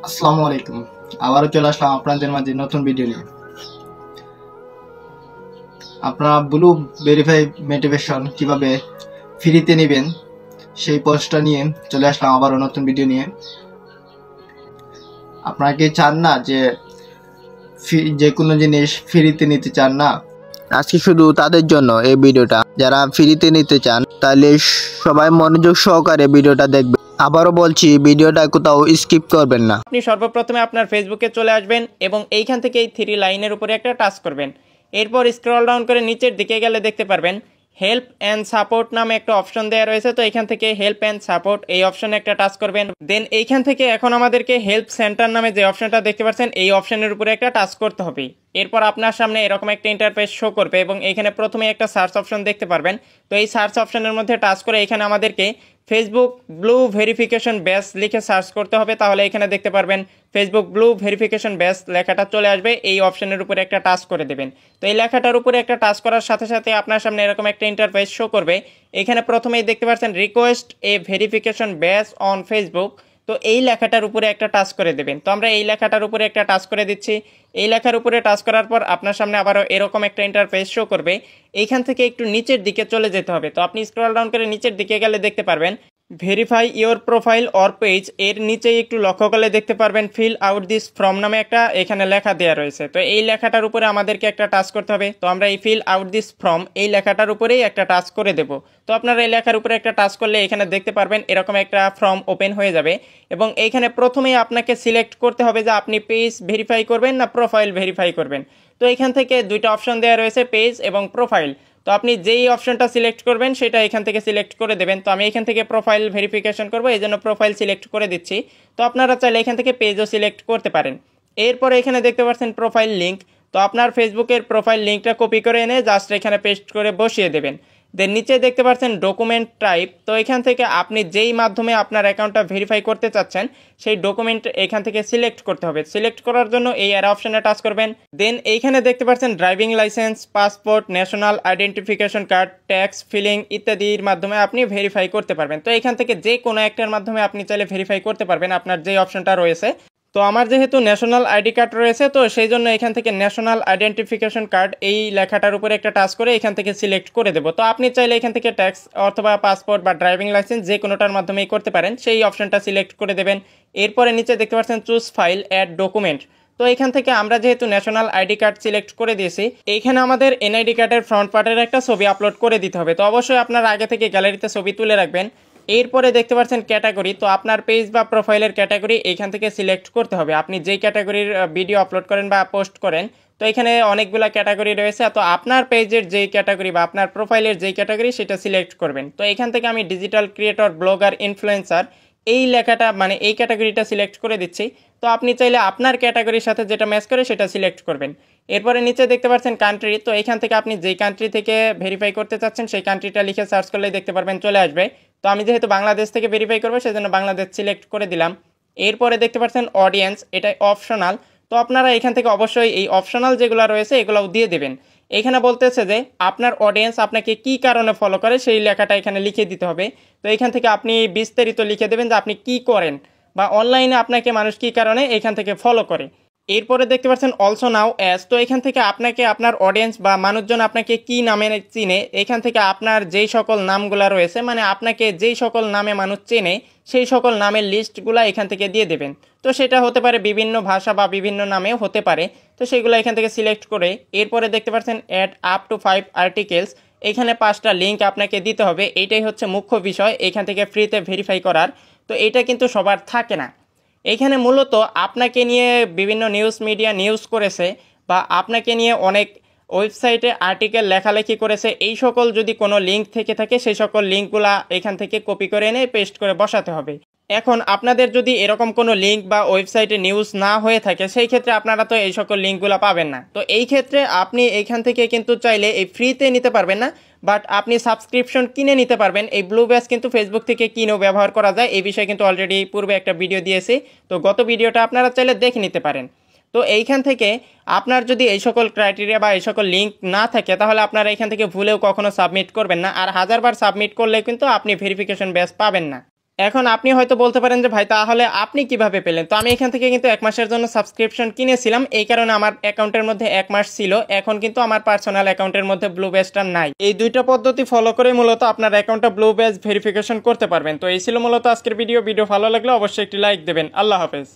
আসসালামু আলাইকুম। আবারও চলে আসলাম আপনাদের মাঝে নতুন ভিডিও নিয়ে। আপনারা ব্লু ভেরিফাই মোটিভেশন কিভাবে ফ্রিতে নেবেন সেই পোস্টটা নিয়ে চলে আসলাম আবারও নতুন ভিডিও নিয়ে। আপনারা কি চান না যে কোনো জিনিস ফ্রিতে নিতে চান না? আজকে শুধু তাদের জন্য এই ভিডিওটা, যারা ফ্রিতে নিতে চান তাহলে সবাই মনোযোগ সহকারে ভিডিওটা দেখবেন। আবারও বলছি, ভিডিওটা কোথাও স্কিপ করবেন না। আপনি সর্বপ্রথমে আপনার ফেসবুকে চলে আসবেন এবং এইখান থেকে এই থ্রি লাইনের উপরে একটা টাচ করবেন। এরপর স্ক্রল ডাউন করে নিচের দিকে গেলে দেখতে পারবেন হেল্প অ্যান্ড সাপোর্ট নামে একটা অপশন দেওয়া রয়েছে। তো এখান থেকে হেল্প অ্যান্ড সাপোর্ট এই অপশনে একটা টাচ করবেন। দেন এইখান থেকে এখন আমাদেরকে হেল্প সেন্টার নামে যে অপশনটা দেখতে পাচ্ছেন এই অপশনের উপরে একটা টাচ করতে হবে। এরপর আপনার সামনে এরকম একটা ইন্টারফেস শো করবে এবং এখানে প্রথমে একটা সার্চ অপশন দেখতে পারবেন। তো এই সার্চ অপশনের মধ্যে টাচ করে এখানে আমাদেরকে ফেসবুক ব্লু ভেরিফিকেশন ব্যাচ লিখে সার্চ করতে হবে। তাহলে এখানে দেখতে পারবেন ফেসবুক ব্লু ভেরিফিকেশন ব্যাচ লেখাটা চলে আসবে। এই অপশনের উপরে একটা টাচ করে দেবেন। তো এই লেখাটার উপরে একটা টাচ করার সাথে সাথে আপনার সামনে এরকম একটা ইন্টারফেস শো করবে। এখানে প্রথমেই দেখতে পাচ্ছেন request A verification batch on Facebook. তো এই লেখাটার উপরে একটা টাচ করে দেবেন। তো আমরা এই লেখাটার উপরে একটা টাচ করে দিচ্ছি। এই লেখার উপরে টাচ করার পর আপনার সামনে আবারও এরকম একটা ইন্টারফেস শো করবে। এইখান থেকে একটু নিচের দিকে চলে যেতে হবে। তো আপনি স্ক্রল ডাউন করে নিচের দিকে গেলে দেখতে পারবেন verify your profile or page. এর নিচেই একটু লক্ষ্য করলে দেখতে পারবেন ফিল আউট দিস ফর্ম নামে একটা এখানে লেখা দেওয়া রয়েছে। তো এই লেখাটার উপরে আমাদেরকে একটা টাচ করতে হবে। তো আমরা এই ফিল আউট দিস ফর্ম এই লেখাটার উপরেই একটা টাচ করে দেব। তো আপনারা এই লেখার উপরে একটা টাচ করলে এখানে দেখতে পারবেন এরকম একটা ফর্ম ওপেন হয়ে যাবে এবং এইখানে প্রথমেই আপনাকে সিলেক্ট করতে হবে যে আপনি পেজ ভেরিফাই করবেন না প্রোফাইল ভেরিফাই করবেন। তো এখান থেকে দুইটা অপশন দেওয়া রয়েছে, পেজ এবং প্রোফাইল। তো আপনি যেই অপশনটা সিলেক্ট করবেন সেটা এখান থেকে সিলেক্ট করে দেবেন। তো আমি এখান থেকে প্রোফাইল ভেরিফিকেশন করব, এই জন্য প্রোফাইল সিলেক্ট করে দিচ্ছি। তো আপনারা চাইলে এখান থেকে পেজও সিলেক্ট করতে পারেন। এরপরে এখানে দেখতে পাচ্ছেন প্রোফাইল লিঙ্ক। তো আপনার ফেসবুকের প্রোফাইল লিঙ্কটা কপি করে এনে জাস্ট এখানে পেস্ট করে বসিয়ে দেবেন। দেন নিচে দেখতে পাচ্ছেন ডকুমেন্ট টাইপ। তো এখান থেকে আপনি যেই মাধ্যমে আপনার অ্যাকাউন্টটা ভেরিফাই করতে চাচ্ছেন সেই ডকুমেন্ট এখান থেকে সিলেক্ট করতে হবে। সিলেক্ট করার জন্য এই অ্যারো অপশনে টাচ করবেন। দেন এইখানে দেখতে পাচ্ছেন driving licence, passport, national identification card, tax filing ইত্যাদির মাধ্যমে আপনি ভেরিফাই করতে পারবেন। তো এখান থেকে যে কোনো একটার মাধ্যমে আপনি চাইলে ভেরিফাই করতে পারবেন আপনার যে অপশনটা রয়েছে। তো আমার যেহেতু ন্যাশনাল আইডি কার্ড রয়েছে তো সেই জন্য এখান থেকে ন্যাশনাল আইডেন্টিফিকেশন কার্ড এই লেখাটার উপরে একটা টাচ করে এখান থেকে সিলেক্ট করে দেবো। তো আপনি চাইলে এখান থেকে ট্যাক্স অথবা পাসপোর্ট বা ড্রাইভিং লাইসেন্স যে কোনোটার মাধ্যমেই করতে পারেন, সেই অপশনটা সিলেক্ট করে দেবেন। এরপরে নিচে দেখতে পাচ্ছেন চুজ ফাইল অ্যাড ডকুমেন্ট। তো এখান থেকে আমরা যেহেতু ন্যাশনাল আইডি কার্ড সিলেক্ট করে দিয়েছি, এইখানে আমাদের এনআইডি কার্ডের ফ্রন্ট পার্টের একটা ছবি আপলোড করে দিতে হবে। তো অবশ্যই আপনার আগে থেকে গ্যালারিতে ছবি তুলে রাখবেন। এরপরে দেখতে পাচ্ছেন ক্যাটাগরি। তো আপনার পেজ বা প্রোফাইলের ক্যাটাগরি এইখান থেকে সিলেক্ট করতে হবে। আপনি যেই ক্যাটাগরির ভিডিও আপলোড করেন বা পোস্ট করেন, তো এখানে অনেকগুলো ক্যাটাগরি রয়েছে। তো আপনার পেজের যেই ক্যাটাগরি বা আপনার প্রোফাইলের যেই ক্যাটাগরি সেটা সিলেক্ট করবেন। তো এখান থেকে আমি ডিজিটাল ক্রিয়েটর, ব্লগার, ইনফ্লুয়েন্সার এই লেখাটা মানে এই ক্যাটাগরিটা সিলেক্ট করে দিচ্ছি। তো আপনি চাইলে আপনার ক্যাটাগরির সাথে যেটা ম্যাচ করে সেটা সিলেক্ট করবেন। এরপরে নিচে দেখতে পাচ্ছেন কান্ট্রি। তো এখান থেকে আপনি যেই কান্ট্রি থেকে ভেরিফাই করতে চাচ্ছেন সেই কান্ট্রিটা লিখে সার্চ করলেই দেখতে পারবেন চলে আসবে। তো আমি যেহেতু বাংলাদেশ থেকে ভেরিফাই করবো সেজন্য বাংলাদেশ সিলেক্ট করে দিলাম। এরপরে দেখতে পাচ্ছেন অডিয়েন্স, এটা অপশনাল। তো আপনারা এখান থেকে অবশ্যই এই অপশনাল যেগুলো রয়েছে এগুলোও দিয়ে দেবেন। এখানে বলতেছে যে আপনার অডিয়েন্স আপনাকে কি কারণে ফলো করে সেই লেখাটা এখানে লিখে দিতে হবে। তো এখান থেকে আপনি বিস্তারিত লিখে দেবেন যে আপনি কি করেন বা অনলাইনে আপনাকে মানুষ কি কারণে এখান থেকে ফলো করে। এরপরে দেখতে পাচ্ছেন অলসো নাও অ্যাজ। তো এখান থেকে আপনাকে আপনার অডিয়েন্স বা মানুষজন আপনাকে কি নামে চিনে, এখান থেকে আপনার যেই সকল নামগুলো রয়েছে মানে আপনাকে যেই সকল নামে মানুষ চেনে সেই সকল নামের লিস্টগুলো এখান থেকে দিয়ে দেবেন। তো সেটা হতে পারে বিভিন্ন ভাষা বা বিভিন্ন নামেও হতে পারে। তো সেগুলো এখান থেকে সিলেক্ট করে এরপরে দেখতে পাচ্ছেন অ্যাড আপ টু 5 আর্টিকেলস। এখানে 5টা লিঙ্ক আপনাকে দিতে হবে। এইটাই হচ্ছে মুখ্য বিষয় এখান থেকে ফ্রিতে ভেরিফাই করার। তো এটা কিন্তু সবার থাকে না। এইখানে মূলত আপনাকে নিয়ে বিভিন্ন নিউজ মিডিয়া নিউজ করেছে বা আপনাকে নিয়ে অনেক ওয়েবসাইটে আর্টিকেল লেখালেখি করেছে, এই সকল যদি কোনো লিঙ্ক থেকে থাকে সেই সকল লিঙ্কগুলা এখান থেকে কপি করে এনে পেস্ট করে বসাতে হবে। এখন আপনাদের যদি এরকম কোনো লিঙ্ক বা ওয়েবসাইটে নিউজ না হয়ে থাকে সেই ক্ষেত্রে আপনারা তো এই সকল লিঙ্কগুলো পাবেন না। তো এই ক্ষেত্রে আপনি এইখান থেকে কিন্তু চাইলে এই ফ্রিতে নিতে পারবেন না, বাট আপনি সাবস্ক্রিপশন কিনে নিতে পারবেন। এই ব্লু ব্যাচ কিন্তু ফেসবুক থেকে কিনেও ব্যবহার করা যায়, এই বিষয়ে কিন্তু অলরেডি পূর্বে একটা ভিডিও দিয়েছি। তো গত ভিডিওটা আপনারা চাইলে দেখে নিতে পারেন। তো এইখান থেকে আপনার যদি এই সকল ক্রাইটেরিয়া বা এই সকল লিঙ্ক না থাকে তাহলে আপনারা এখান থেকে ভুলেও কখনো সাবমিট করবেন না। আর 1000বার সাবমিট করলে কিন্তু আপনি ভেরিফিকেশন ব্যাচ পাবেন না। এখন আপনি হয়তো বলতে পারেন যে ভাই তাহলে আপনি কিভাবে পেলেন? তো আমি এখান থেকে কিন্তু 1 মাসের জন্য সাবস্ক্রিপশন কিনেছিলাম, এই কারণে আমার অ্যাকাউন্টের মধ্যে 1 মাস ছিল। এখন কিন্তু আমার পার্সোনাল অ্যাকাউন্টের মধ্যে ব্লু ব্যাজটা নাই। এই দুইটা পদ্ধতি ফলো করে মূলত আপনার অ্যাকাউন্টটা ব্লু ব্যাজ ভেরিফিকেশন করতে পারবেন। তো এই ছিল মূলত আজকের ভিডিও ভালো লাগলে অবশ্যই একটি লাইক দেবেন। আল্লাহ হাফেজ।